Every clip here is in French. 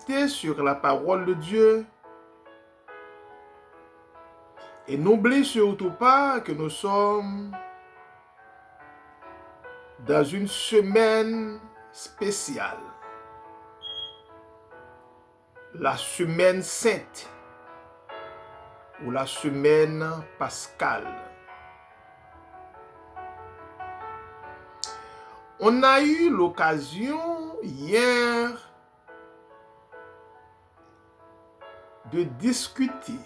rester sur la parole de Dieu. Et n'oublie surtout pas que nous sommes dans une semaine spéciale. La semaine sainte ou la semaine pascale. On a eu l'occasion hier de discuter,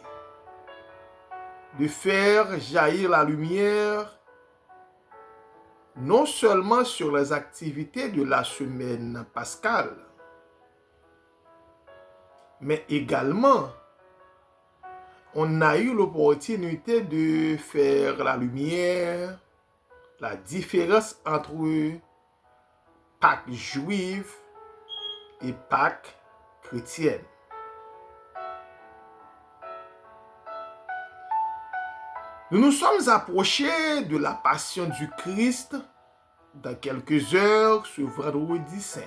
de faire jaillir la lumière non seulement sur les activités de la semaine pascale, mais également on a eu l'opportunité de faire la lumière, la différence entre Pâques juive et Pâques chrétienne. Nous nous sommes approchés de la passion du Christ dans quelques heures ce vendredi saint.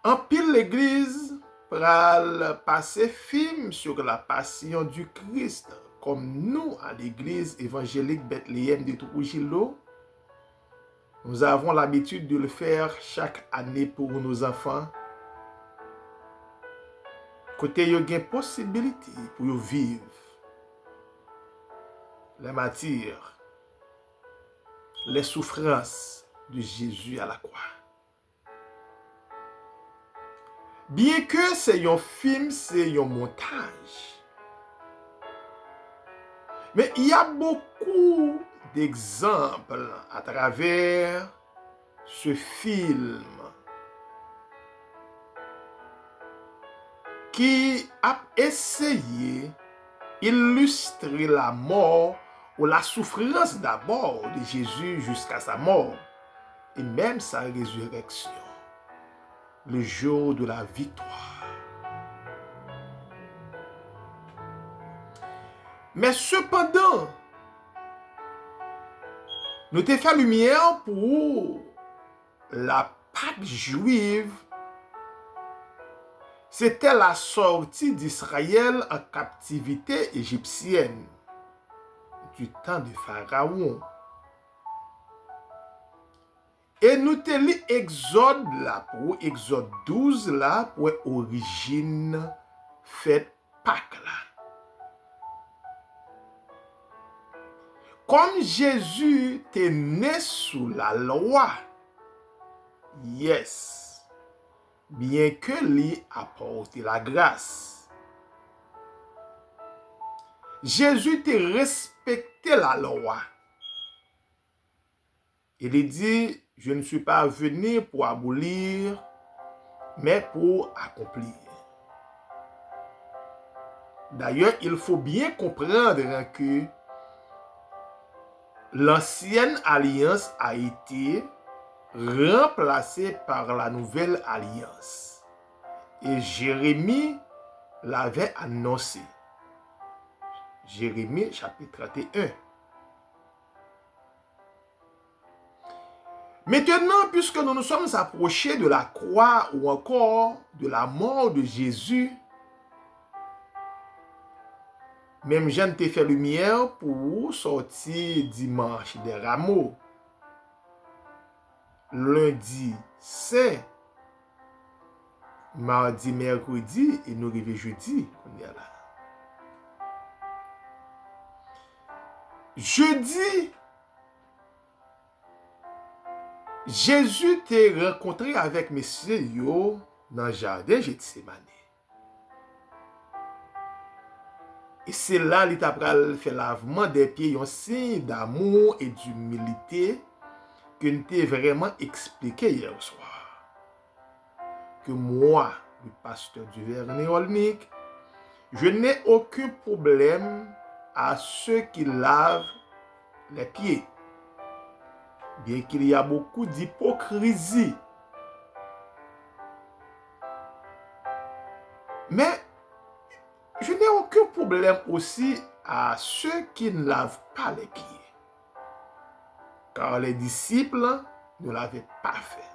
En pile l'église pral passer film sur la passion du Christ, comme nous à l'église évangélique Bethléem de Trujillo. Nous avons l'habitude de le faire chaque année pour nos enfants. Côté yo gen possibilité pour yo vivre les martyrs, les souffrances de Jésus à la croix. Bien que c'est un film, c'est un montage. Mais il y a beaucoup d'exemples à travers ce film qui a essayé d'illustrer la mort ou la souffrance d'abord de Jésus jusqu'à sa mort et même sa résurrection, le jour de la victoire. Mais cependant, nous t'ai fait lumière pour la Pâque juive. C'était la sortie d'Israël en captivité égyptienne du temps de Pharaon. Et nous te lis Exode là pour Exode 12 là pour origine fête Pâques là. Comme Jésus était né sous la loi, yes, bien que lui apporte la grâce. Jésus te respecté la loi. Il dit, je ne suis pas venu pour abolir, mais pour accomplir. D'ailleurs, il faut bien comprendre que l'ancienne alliance a été remplacée par la nouvelle alliance. Et Jérémie l'avait annoncé. Jérémie chapitre 31. Maintenant, puisque nous nous sommes approchés de la croix ou encore de la mort de Jésus, même Jean t'a fait lumière pour sortir dimanche des rameaux, lundi saint, mardi, mercredi et nous arrivons jeudi. Jeudi, Jésus t'a rencontré avec Monsieur Yo dans le jardin Gethsémani. Et c'est là qu'il t'a fait lavement des pieds, un signe d'amour et d'humilité que nous t'ai vraiment expliqué hier soir. Que moi, le pasteur du Vernet Olnick, je n'ai aucun problème à ceux qui lavent les pieds. Bien qu'il y a beaucoup d'hypocrisie. Mais je n'ai aucun problème aussi à ceux qui ne lavent pas les pieds. Car les disciples ne l'avait pas fait.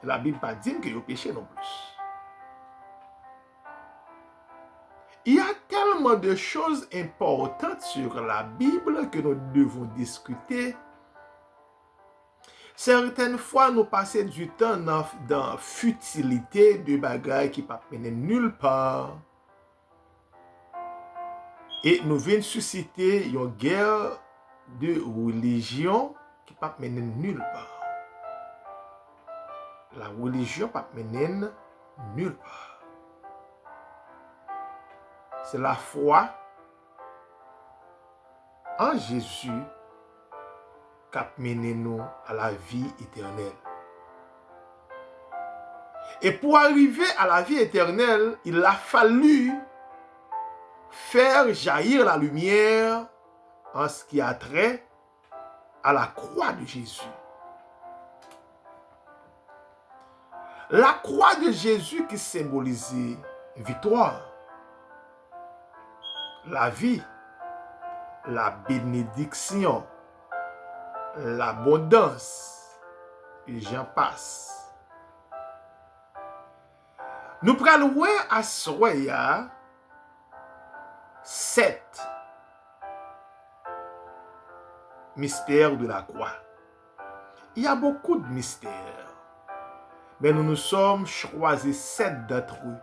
La Bible pas dit que yo péché non plus. Il y a tellement de choses importantes sur la Bible que nous devons discuter. Certaines fois, nous passons du temps dans futilité de bagailles qui ne peuvent mener nulle part. Et nous venons susciter une guerre de religion qui ne peut mener nulle part. La religion ne peut mener nulle part. C'est la foi en Jésus qui a mené nous à la vie éternelle. Et pour arriver à la vie éternelle, il a fallu faire jaillir la lumière en ce qui a trait à la croix de Jésus. La croix de Jésus qui symbolisait victoire, la vie, la bénédiction, l'abondance, et j'en passe. Nous prenons à Soya 7 mystères de la croix. Il y a beaucoup de mystères, mais nous nous sommes choisis 7 d'entre eux.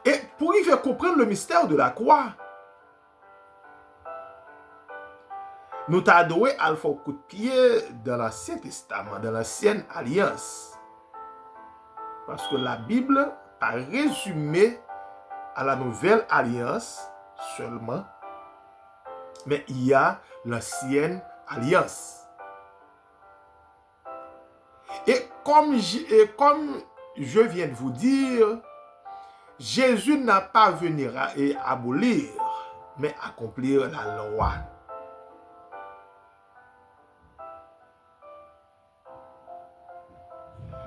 Et pour y faire comprendre le mystère de la croix, nous t'adouons à faire coup de pied dans l'Ancien Testament, dans l'Ancienne Alliance. Parce que la Bible pas résumé à la Nouvelle Alliance seulement, mais il y a l'Ancienne Alliance. Et comme je viens de vous dire, Jésus n'a pas venu abolir, mais accomplir la loi.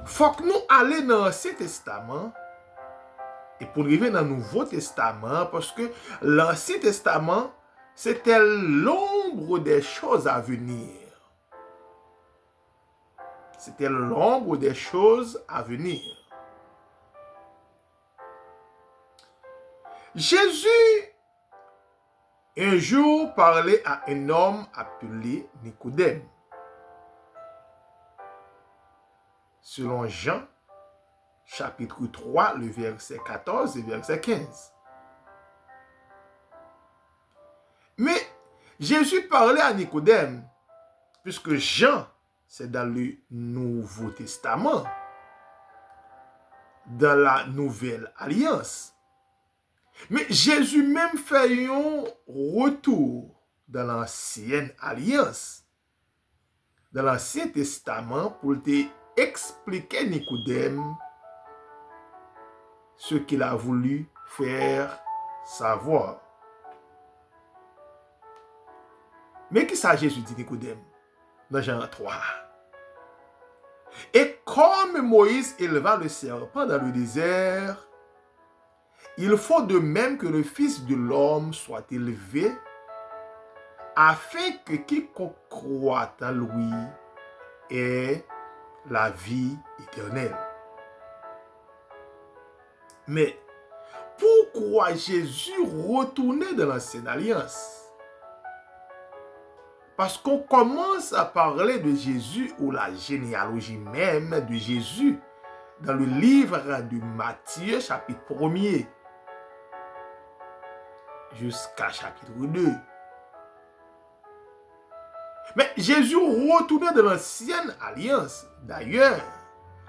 Faut que nous allions dans l'Ancien Testament et pour arriver dans le Nouveau Testament, parce que l'Ancien Testament, c'était l'ombre des choses à venir. C'était l'ombre des choses à venir. Jésus, un jour, parlait à un homme appelé Nicodème. Selon Jean, chapitre 3, le verset 14 et verset 15. Mais Jésus parlait à Nicodème, puisque Jean, c'est dans le Nouveau Testament, dans la Nouvelle Alliance. Mais Jésus même fait un retour dans l'Ancienne Alliance, dans l'Ancien Testament, pour te expliquer Nicodème ce qu'il a voulu faire savoir. Mais qui ça Jésus dit Nicodème dans Jean 3? Et comme Moïse éleva le serpent dans le désert, il faut de même que le Fils de l'homme soit élevé, afin que quiconque croit en lui ait la vie éternelle. Mais pourquoi Jésus retournait dans l'Ancienne Alliance? Parce qu'on commence à parler de Jésus ou la généalogie même de Jésus dans le livre de Matthieu, chapitre 1er, jusqu'à chapitre 2. Mais Jésus retournait dans l'Ancienne Alliance. D'ailleurs,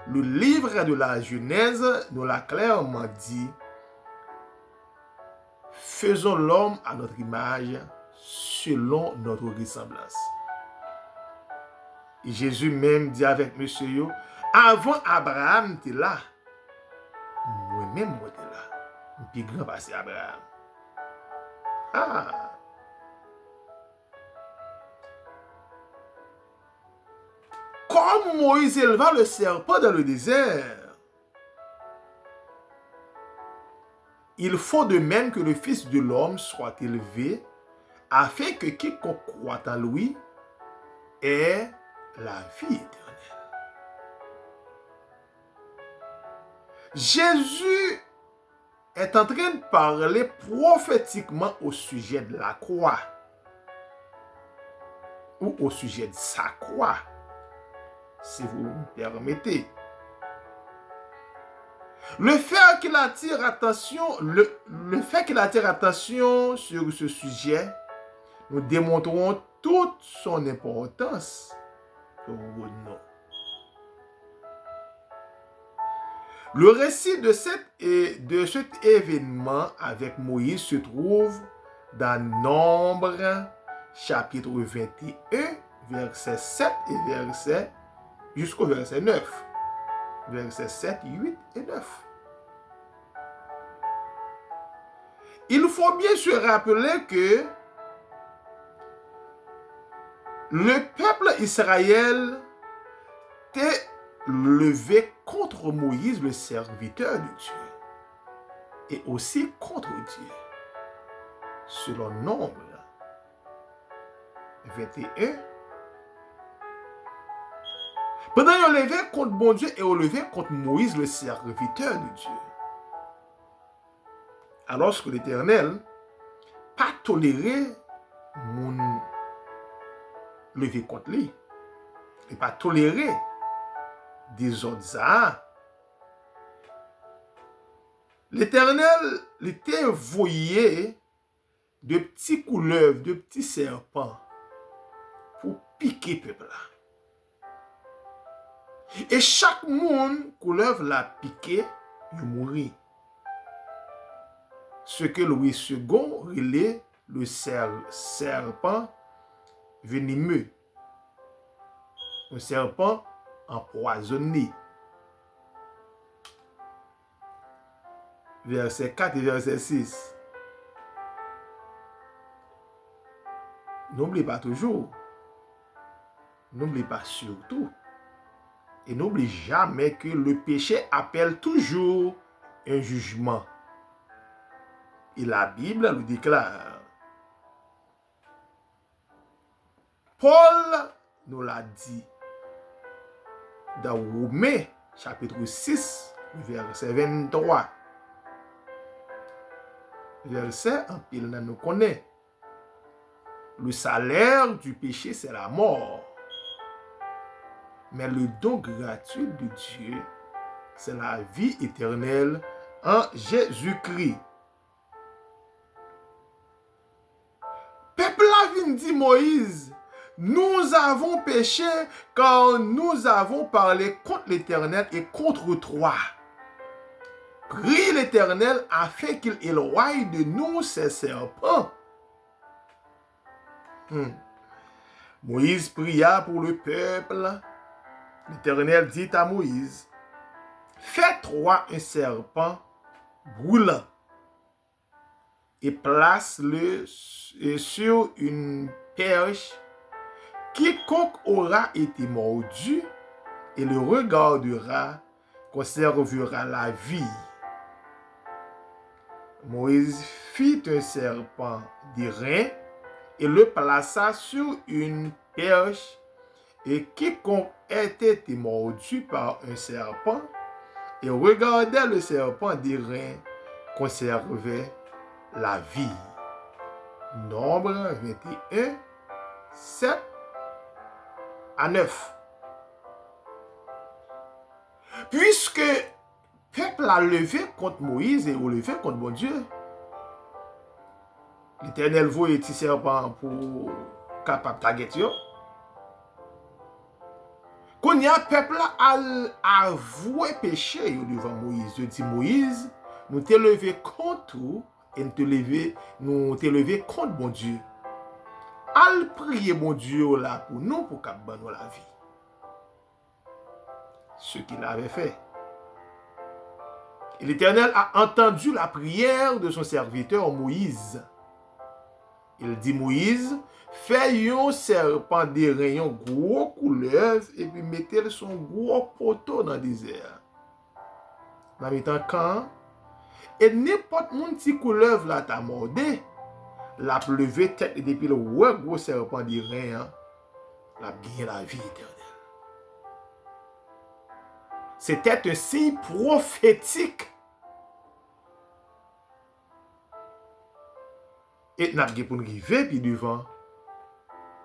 le livre de la Genèse nous l'a clairement dit: faisons l'homme à notre image, selon notre ressemblance. Et Jésus même dit avec monsieur, avant Abraham était là, moi-même j'étais là. Puis grand passé Abraham. Ah! Comme Moïse éleva le serpent dans le désert, il faut de même que le Fils de l'homme soit élevé, afin que quiconque croit en lui ait la vie éternelle. Jésus est en train de parler prophétiquement au sujet de la croix, ou au sujet de sa croix, si vous me permettez. Le fait qu'il attire attention sur ce sujet, nous démontrons toute son importance pour nous. Le récit de cet événement avec Moïse se trouve dans Nombre, chapitre 21, verset 7 et jusqu'au verset 9. Versets 7, 8 et 9. Il faut bien se rappeler que le peuple Israël était levé contre Moïse, le serviteur de Dieu, et aussi contre Dieu, selon Nombre 21. Pendant qu'ils ont levé contre bon Dieu et ont levé contre Moïse, le serviteur de Dieu. Alors que l'Éternel pas toléré mon lever contre lui. Il pas toléré des autres. L'Éternel était voyé de petits couleuvres, de petits serpents pour piquer le peuple là. Et chaque monde couleuvre l'a piqué, il mourit. Ce que Louis II relait le serpent venimeux. Un serpent empoisonné. Verset 4 et verset 6. N'oubliez pas toujours. N'oubliez pas surtout. Et n'oublie jamais que le péché appelle toujours un jugement. Et la Bible le déclare. Paul nous l'a dit dans Romains, chapitre 6, verset 23. Verset en pile nous connaît. Le salaire du péché, c'est la mort. Mais le don gratuit de Dieu, c'est la vie éternelle en Jésus-Christ. Peuple la dit Moïse, nous avons péché car nous avons parlé contre l'Éternel et contre toi. Prie l'Éternel afin qu'il éloigne de nous ces serpents. Moïse pria pour le peuple. L'Éternel dit à Moïse, fais-toi un serpent brûlant et place-le sur une perche. Quiconque aura été mordu et le regardera conservera la vie. Moïse fit un serpent d'airain et le plaça sur une perche. Et quiconque était mordu par un serpent et regardait le serpent d'airain conservait la vie. Nombre 21, 7 à 9. Puisque le peuple a levé contre Moïse et a levé contre bon Dieu, l'Éternel voit petit serpent pour capable tagueter. Quand il y a un peuple a avoué péché devant Moïse, je dis Moïse, nous t'es levé contre toi et nous t'es levé contre bon Dieu. Al prier bon Dieu là pour nous pour qu'il nous la vie. Ce qu'il avait fait. Et l'Éternel a entendu la prière de son serviteur Moïse. Il dit Moïse, fais un serpent d'airain, un gros couleuvre, et puis mettez son gros poteau dans le désert. Dans le temps, quand, et n'importe mon petit couleuvre là t'a mordé, la levé tête depuis le gros serpent d'Iran, la bien la vie éternelle. C'était un signe prophétique. Et n'a pas pour nous arriver puis devant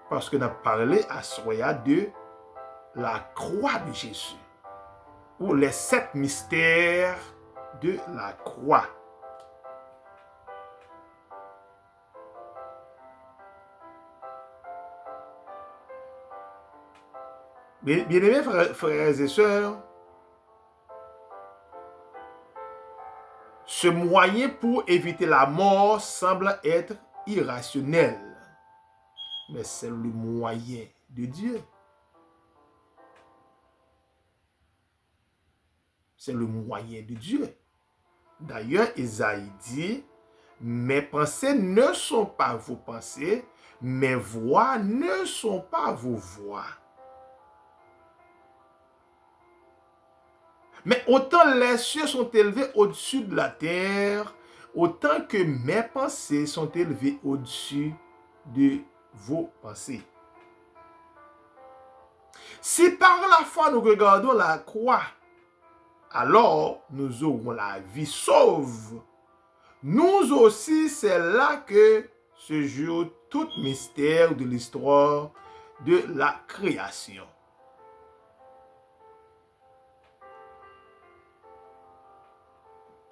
parce que n'a parlé à Soya de la croix de Jésus ou les 7 mystères de la croix. Bien-aimés frères et sœurs, ce moyen pour éviter la mort semble être irrationnel, mais c'est le moyen de Dieu. C'est le moyen de Dieu. D'ailleurs, Isaïe dit, mes pensées ne sont pas vos pensées, mes voix ne sont pas vos voix. Mais autant les cieux sont élevés au-dessus de la terre, autant que mes pensées sont élevées au-dessus de vos pensées. Si par la foi nous regardons la croix, alors nous aurons la vie sauve. Nous aussi, c'est là que se joue tout mystère de l'histoire de la création.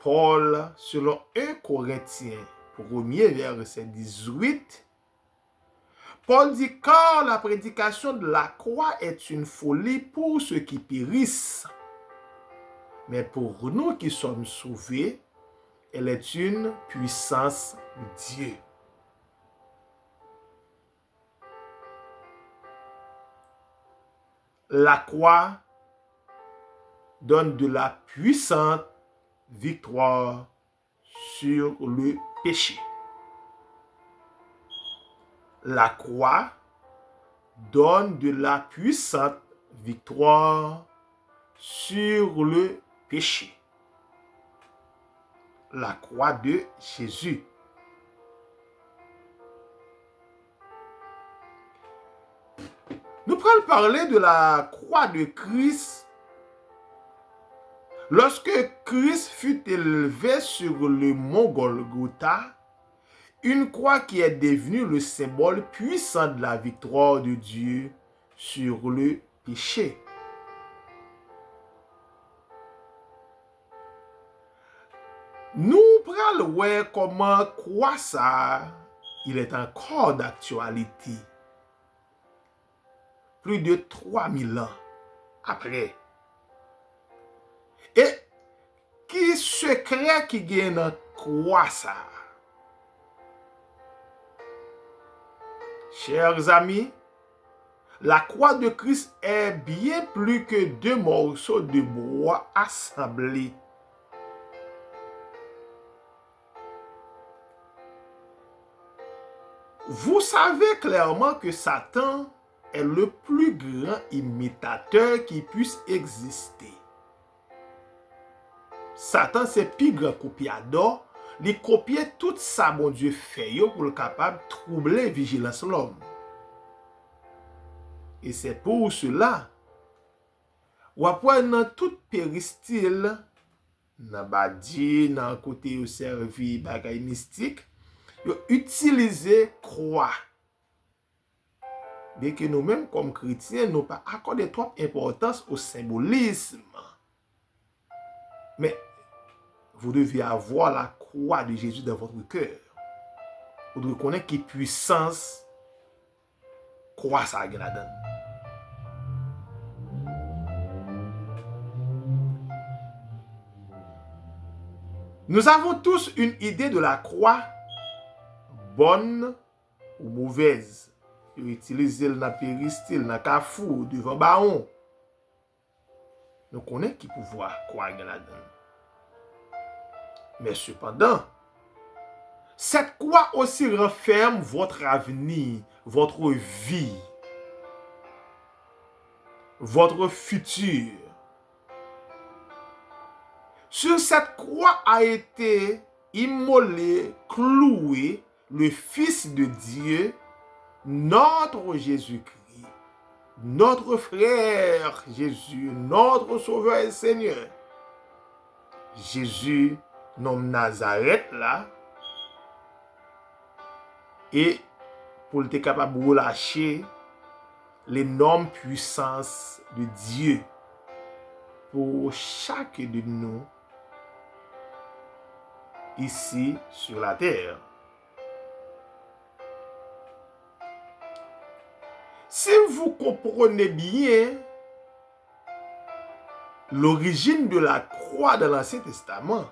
Paul, selon 1 Corinthiens 1er verset 18, Paul dit, car la prédication de la croix est une folie pour ceux qui périssent, mais pour nous qui sommes sauvés, elle est une puissance de Dieu. La croix donne de la puissante victoire sur le péché. La croix donne de la puissante victoire sur le péché. La croix de Jésus. Nous pourrons parler de la croix de Christ. Lorsque Christ fut élevé sur le mont Golgotha, une croix qui est devenue le symbole puissant de la victoire de Dieu sur le péché. Nous prenons voir comment croire ça, il est encore d'actualité. Plus de 3000 ans après. Et qui secret qui gagne dans croix ça? Chers amis, la croix de Christ est bien plus que 2 morceaux de bois assemblés. Vous savez clairement que Satan est le plus grand imitateur qui puisse exister. Satan, c'est plus grand copiador. Il copie tout ça, bon Dieu, fait pour le capable de troubler vigilance l'homme. Et c'est pour cela, ou après dans tout péristyle, dans badi, dans côté au servi, bagay mystique, yo utiliser croix. Bien que nous-mêmes, comme chrétiens, nous pas accordé trop importance au symbolisme. Mais vous devez avoir la croix de Jésus dans votre cœur. Vous devez connaître quelle puissance croix ça a. Nous avons tous une idée de la croix, bonne ou mauvaise. Utiliser dans péristyle, dans carrefour, devant baron. Nous connaissons qui pouvoir croire là-dedans. Mais cependant, cette croix aussi renferme votre avenir, votre vie, votre futur. Sur cette croix a été immolé, cloué, le Fils de Dieu, notre Jésus-Christ, notre frère Jésus, notre Sauveur et Seigneur. Jésus, nom Nazareth là, et pour être capable de relâcher l'énorme puissance de Dieu pour chacun de nous ici sur la terre. Si vous comprenez bien l'origine de la croix dans l'Ancien Testament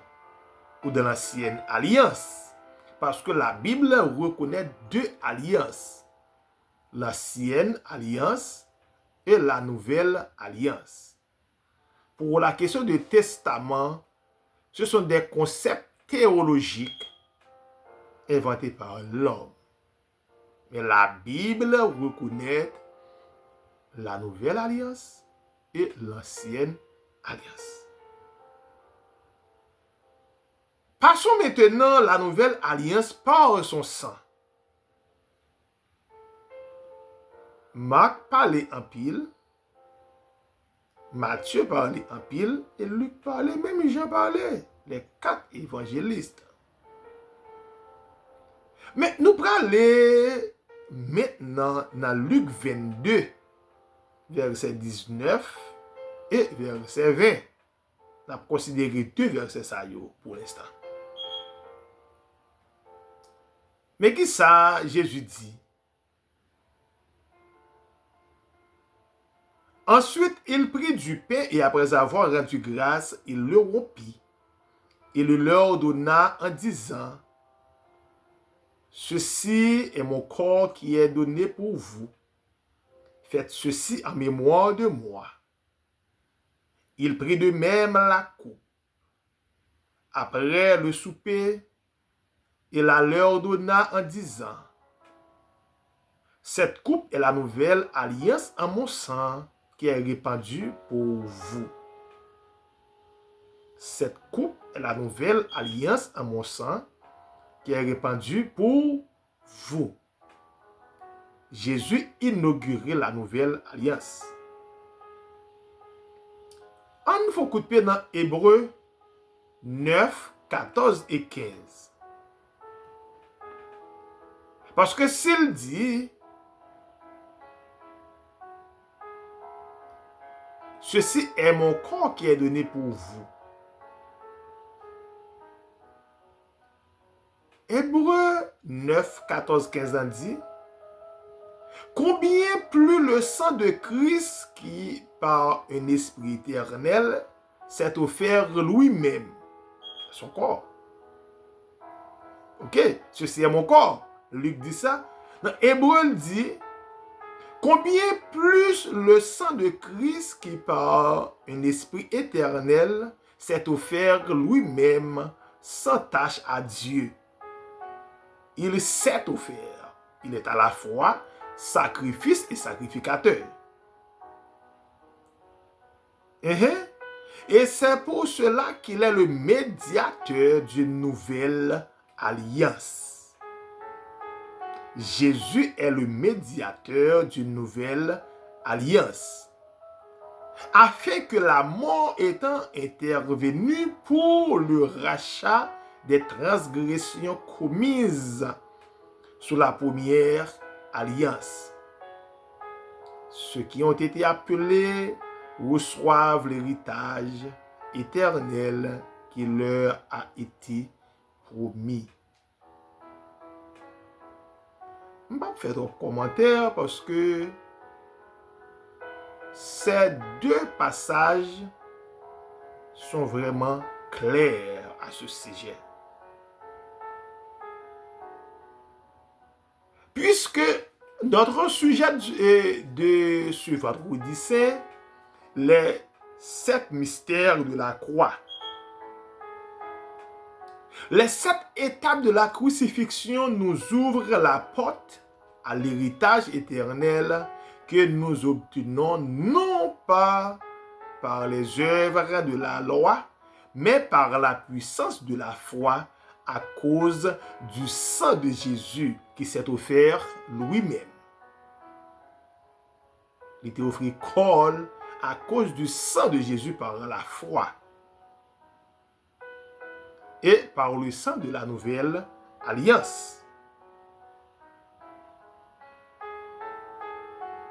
ou dans l'Ancienne Alliance, parce que la Bible reconnaît deux alliances, l'Ancienne Alliance et la Nouvelle Alliance. Pour la question de testament, ce sont des concepts théologiques inventés par l'homme. Mais la Bible reconnaît la Nouvelle Alliance et l'Ancienne Alliance. Passons maintenant la Nouvelle Alliance par son sang. Marc parlait en pile, Matthieu parlait en pile, et Luc parlait, même Jean parlait, les 4 évangélistes. Mais nous parlons maintenant dans Luc 22, verset 19 et verset 20. On a considéré 2 versets ça pour l'instant. Mais qui ça, Jésus dit? Ensuite, il prit du pain et après avoir rendu grâce, il le rompit et le leur donna en disant, ceci est mon corps qui est donné pour vous. Faites ceci en mémoire de moi. Il prit de même la coupe. Après le souper, il la leur donna en disant, cette coupe est la nouvelle alliance en mon sang qui est répandue pour vous. Cette coupe est la nouvelle alliance en mon sang qui est répandue pour vous. Jésus inaugurait la nouvelle alliance. On faut coup de pied dans Hébreux 9, 14 et 15. Parce que s'il dit, ceci est mon corps qui est donné pour vous. Hébreux 9, 14, 15 en dit, combien plus le sang de Christ qui, par un esprit éternel, s'est offert lui-même, son corps. Ok, ceci est mon corps. Luc dit ça. Dans Hébreux dit, combien plus le sang de Christ qui, par un esprit éternel, s'est offert lui-même sans tâche à Dieu. Il s'est offert. Il est à la fois sacrifice et sacrificateur. Et c'est pour cela qu'il est le médiateur d'une nouvelle alliance. Jésus est le médiateur d'une nouvelle alliance. Afin que la mort étant intervenue pour le rachat des transgressions commises sous la première alliance. Ceux qui ont été appelés reçoivent l'héritage éternel qui leur a été promis. Je ne vais pas faire de commentaires parce que ces 2 passages sont vraiment clairs à ce sujet. Puisque notre sujet de ce vendredi saint, les 7 mystères de la croix. Les 7 étapes de la crucifixion nous ouvrent la porte à l'héritage éternel que nous obtenons non pas par les œuvres de la loi, mais par la puissance de la foi à cause du sang de Jésus qui s'est offert lui-même. Il était offert corps à cause du sang de Jésus par la foi et par le sang de la nouvelle alliance.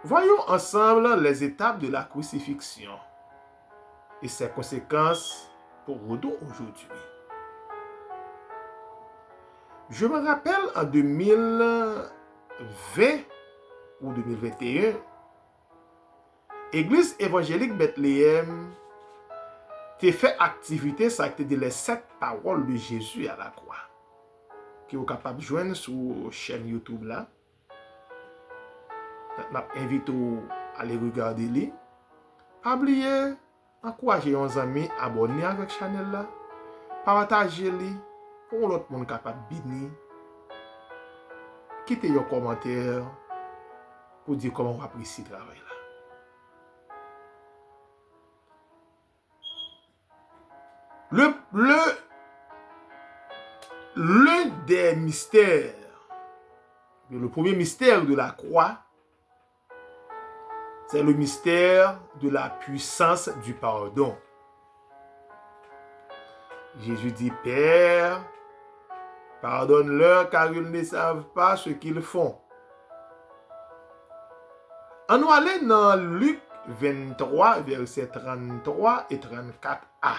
Voyons ensemble les étapes de la crucifixion et ses conséquences pour nous aujourd'hui. Je me rappelle en 2020 ou 2021, Église évangélique Bethléem t'a fait activité, ça a été les 7 paroles de Jésus à la croix, qui est capable de joindre sur la chaîne YouTube là. Je invite à aller regarder les. Pas oublier, encourager vos amis à abonner avec la chaîne là, partager les pour l'autre monde capable de bénir. Quittez un commentaire pour dire comment vous appréciez le travail là. L'un des mystères, le premier mystère de la croix, c'est le mystère de la puissance du pardon. Jésus dit, Père, pardonne-leur car ils ne savent pas ce qu'ils font. On va aller dans Luc 23, versets 33 et 34a.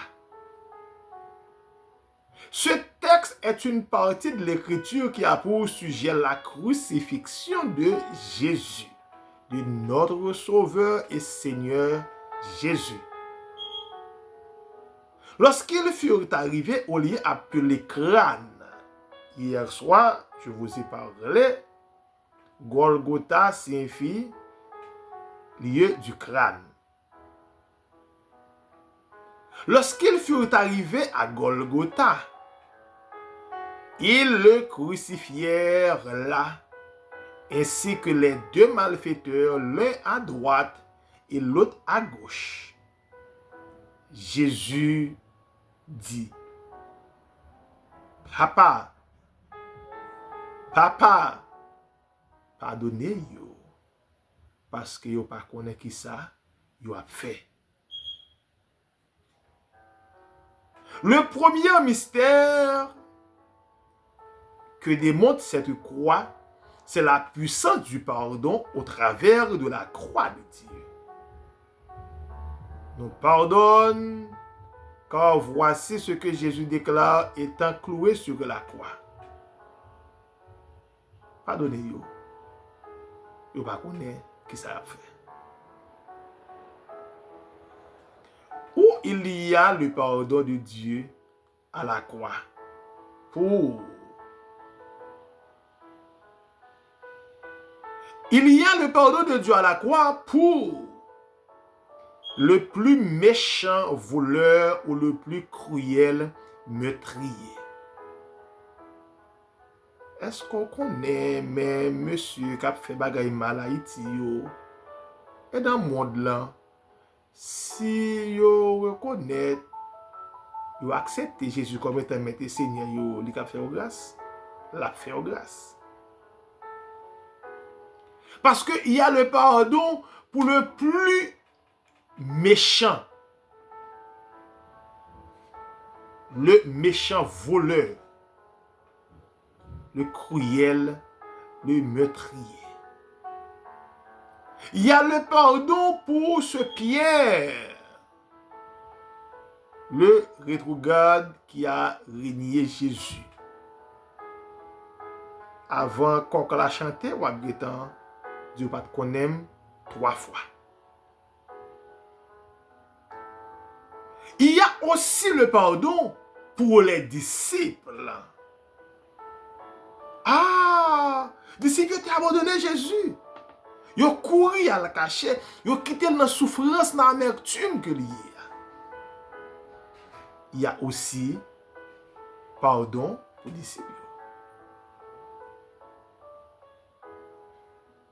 Ce texte est une partie de l'écriture qui a pour sujet la crucifixion de Jésus, de notre Sauveur et Seigneur Jésus. Lorsqu'ils furent arrivés au lieu appelé Crâne, hier soir, je vous ai parlé, Golgotha signifie lieu du crâne. Lorsqu'ils furent arrivés à Golgotha, ils le crucifièrent là, ainsi que les 2 malfaiteurs, l'un à droite et l'autre à gauche. Jésus dit, Papa, pardonnez-yo, parce que yo pas connaît qui ça yo a fait. Le premier mystère que démontre cette croix, c'est la puissance du pardon au travers de la croix de Dieu. Nous pardonne, car voici ce que Jésus déclare étant cloué sur la croix. Pardonnez-yo. Yo pas connaît qui ça a fait. Où il y a le pardon de Dieu à la croix Il y a le pardon de Dieu à la croix pour le plus méchant voleur ou le plus cruel meurtrier. Est-ce qu'on connaît mais monsieur qui a fait bagaille mal à Haïti et dans le monde là, si yo reconnaît, yo accepte Jésus comme étant maître Seigneur, yo li ka fait grâce, la fait grâce. Parce que il y a le pardon pour le plus méchant, le méchant voleur, le cruel, le meurtrier. Il y a le pardon pour ce Pierre, le rétrograde qui a renié Jésus. Avant qu'on la chante, ou à Dieu pas qu'on aime 3 fois. Il y a aussi le pardon pour les disciples. Ah, disciples qui ont abandonné Jésus. Ils ont couru à la cachette, ils ont quitté la souffrance, dans l'amertume que lié. Il y a aussi pardon pour les disciples.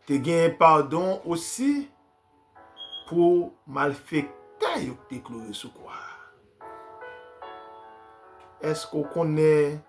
Tu as pardon aussi pour malfaiteurs qui ont cloué sous quoi. Est-ce qu'on connaît